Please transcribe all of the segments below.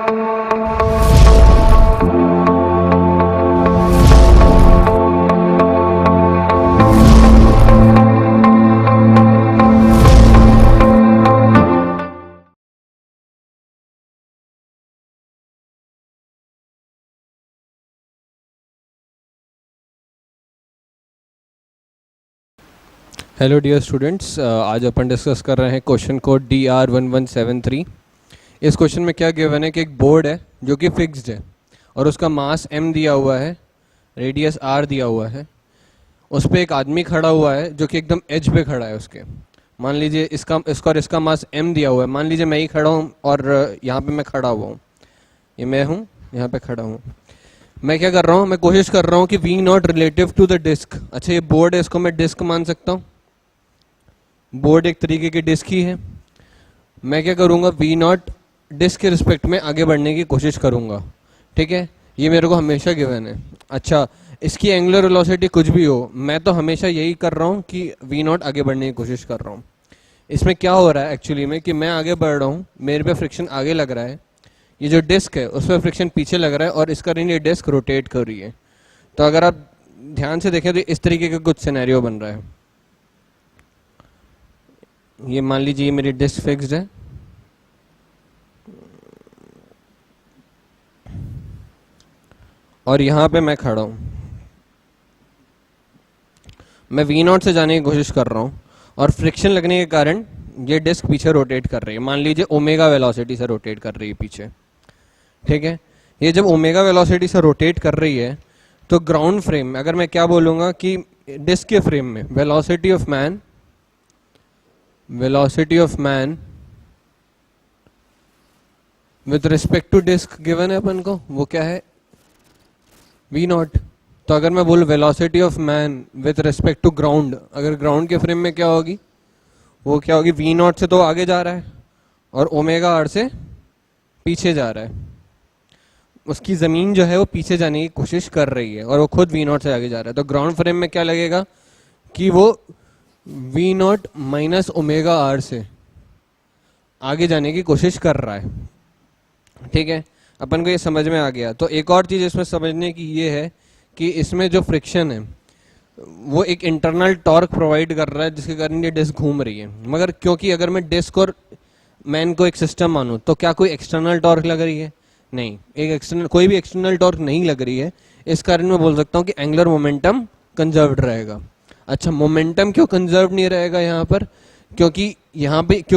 Hello dear students, आज अपन discuss कर रहे हैं क्वेश्चन कोड DR1173। इस क्वेश्चन में क्या गिवन है कि एक बोर्ड है जो कि फिक्स्ड है और उसका मास m दिया हुआ है, रेडियस r दिया हुआ है। उस पर एक आदमी खड़ा हुआ है जो कि एकदम एज पे खड़ा है उसके। मान लीजिए इसका मास m दिया हुआ है। मान लीजिए मैं ही खड़ा हूँ और यहाँ पे मैं खड़ा हुआ हूँ, ये मैं हूँ, यहाँ पे खड़ा हूँ। मैं क्या कर रहा हूँ, मैं कोशिश कर रहा हूँ कि v0 relative to the disc. अच्छा, ये बोर्ड है, इसको मैं डिस्क मान सकता हूँ। बोर्ड एक तरीके की डिस्क ही है। मैं क्या करूंगा, v0 डिस्क के रिस्पेक्ट में आगे बढ़ने की कोशिश करूंगा। ठीक है, ये मेरे को हमेशा गिवन है। अच्छा, इसकी एंगुलर वेलोसिटी कुछ भी हो, मैं तो हमेशा यही कर रहा हूँ कि v0 आगे बढ़ने की कोशिश कर रहा हूँ। इसमें क्या हो रहा है एक्चुअली में कि मैं आगे बढ़ रहा हूँ, मेरे पे फ्रिक्शन आगे लग रहा है, ये जो डिस्क है उस पर फ्रिक्शन पीछे लग रहा है और इसका ये डिस्क रोटेट कर रही है। तो अगर आप ध्यान से देखें तो इस तरीके का कुछ सिनेरियो बन रहा है। ये मान लीजिए ये मेरी डिस्क फिक्स्ड है, और यहां पे मैं खड़ा हूं। मैं v0 से जाने की कोशिश कर रहा हूं और फ्रिक्शन लगने के कारण ये डिस्क पीछे रोटेट कर रही है। मान लीजिए ओमेगा वेलोसिटी से रोटेट कर रही है पीछे। ठीक है, ये जब ओमेगा वेलोसिटी से रोटेट कर रही है तो ग्राउंड फ्रेम में अगर मैं क्या बोलूंगा कि डिस्क के फ्रेम में velocity of man with respect to disc given है अपन को, वो क्या है, v0। तो अगर मैं बोलूं velocity of man with respect to ground, अगर ग्राउंड के फ्रेम में क्या होगी, वो क्या होगी, v0 से तो आगे जा रहा है और ओमेगा r से पीछे जा रहा है। उसकी जमीन जो है वो पीछे जाने की कोशिश कर रही है और वो खुद v0 से आगे जा रहा है। तो ग्राउंड फ्रेम में क्या लगेगा कि वो v0 माइनस ओमेगा r से आगे जाने की कोशिश कर रहा है। ठीक है, अपन को ये समझ में आ गया। तो एक और चीज इसमें समझने की ये है कि इसमें जो फ्रिक्शन है वो एक इंटरनल टॉर्क प्रोवाइड कर रहा है जिसके कारण ये डिस्क घूम रही है। मगर क्योंकि अगर मैं डिस्क और मैन को एक सिस्टम मानूं तो क्या कोई एक्सटर्नल टॉर्क लग रही है? नहीं, कोई भी एक्सटर्नल टॉर्क नहीं लग रही है। इस कारण मैं बोल सकता हूँ कि एंगुलर मोमेंटम कंजर्व्ड रहेगा। अच्छा, मोमेंटम क्यों कंजर्व नहीं रहेगा यहाँ पर? क्योंकि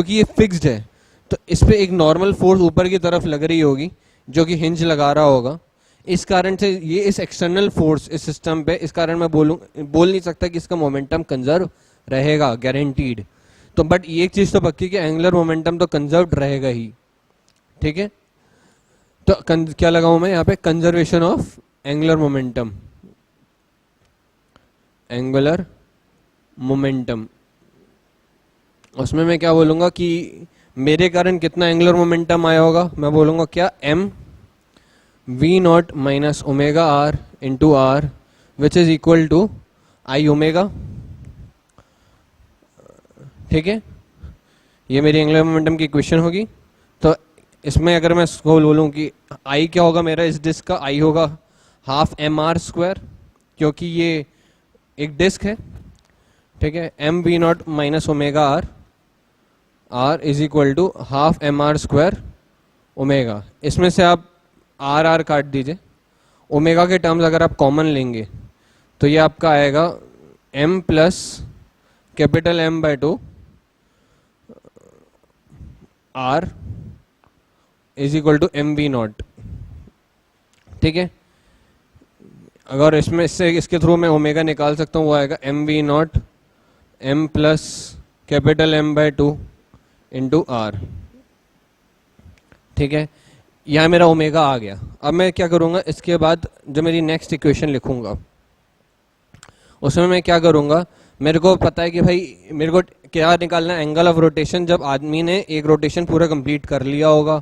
ये फिक्स्ड है तो इस पे एक नॉर्मल फोर्स ऊपर की तरफ लग रही होगी जो कि हिंज लगा रहा होगा। इस कारण से ये इस एक्सटर्नल फोर्स इस सिस्टम पे, इस कारण मैं बोल नहीं सकता कि इसका मोमेंटम कंजर्व रहेगा गारंटीड। तो बट ये एक चीज तो पक्की कि एंगुलर मोमेंटम तो कंजर्व रहेगा ही। ठीक है, तो क्या लगाऊं मैं यहाँ पे, कंजर्वेशन ऑफ एंगुलर मोमेंटम। उसमें मैं क्या बोलूंगा कि मेरे कारण कितना एंगुलर मोमेंटम आया होगा, मैं बोलूंगा क्या, m v0 minus omega r into r which is equal to I omega. ठीक है, ये मेरी एंगुलर मोमेंटम की इक्वेशन होगी। तो इसमें अगर मैं इसको बोलूँ कि I क्या होगा मेरा, इस डिस्क का I होगा हाफ mr स्क्वायर, क्योंकि ये एक डिस्क है। ठीक है, m v0 minus omega r is equal to half mr square omega. इसमें से आप r काट दीजिए, ओमेगा के टर्म्स अगर आप कॉमन लेंगे तो ये आपका आएगा m plus capital M by 2 r is equal to m v0। ठीक है, अगर इसके थ्रू मैं ओमेगा निकाल सकता हूँ, वो आएगा m v0 m plus capital M by 2 into r। ठीक है, यहाँ मेरा ओमेगा आ गया। अब मैं क्या करूँगा, इसके बाद जो मेरी नेक्स्ट इक्वेशन लिखूंगा उसमें मैं क्या करूँगा, मेरे को पता है कि भाई मेरे को क्या निकालना है, एंगल ऑफ रोटेशन। जब आदमी ने एक रोटेशन पूरा कंप्लीट कर लिया होगा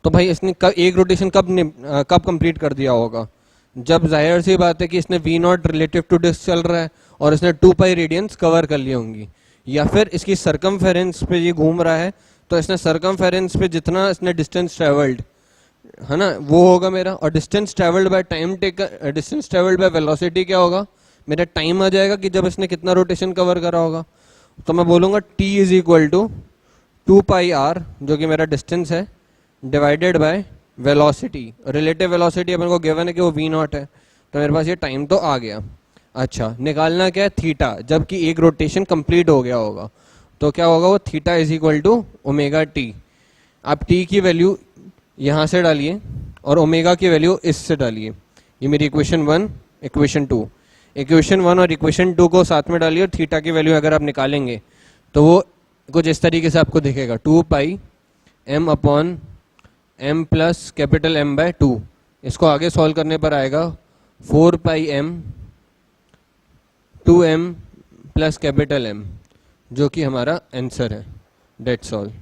तो भाई इसने एक रोटेशन कब कंप्लीट कर दिया होगा, जब जाहिर सी बात है कि इसने v0 रिलेटिव टू डिस्क चल रहा है और इसने 2 पाई रेडियंस कवर कर ली होंगी। या फिर इसकी सरकमफेरेंस पे ये घूम रहा है तो इसने सरकमफेरेंस पे जितना इसने डिस्टेंस ट्रेवल्ड है ना, वो होगा मेरा। और distance travelled by time taken, distance travelled by velocity क्या होगा, मेरा टाइम आ जाएगा कि जब इसने कितना रोटेशन कवर करा होगा। तो मैं बोलूँगा t is equal to 2πr, जो कि मेरा डिस्टेंस है, divided by velocity. Relative velocity अपन को गिवन है कि वो v0 है, तो मेरे पास ये टाइम तो आ गया। अच्छा, निकालना क्या है, थीटा, जबकि एक रोटेशन कंप्लीट हो गया होगा। तो क्या होगा वो, theta is equal to omega t. आप t की वैल्यू यहाँ से डालिए और ओमेगा की वैल्यू इससे डालिए। ये मेरी इक्वेशन 1, इक्वेशन 2, इक्वेशन 1 और इक्वेशन 2 को साथ में डालिए और थीटा की वैल्यू अगर आप निकालेंगे तो वो कुछ इस तरीके से आपको दिखेगा, 2πm upon m plus capital M by 2। इसको आगे सॉल्व करने पर आएगा 4πm 2m plus capital M, जो कि हमारा आंसर है। That's all.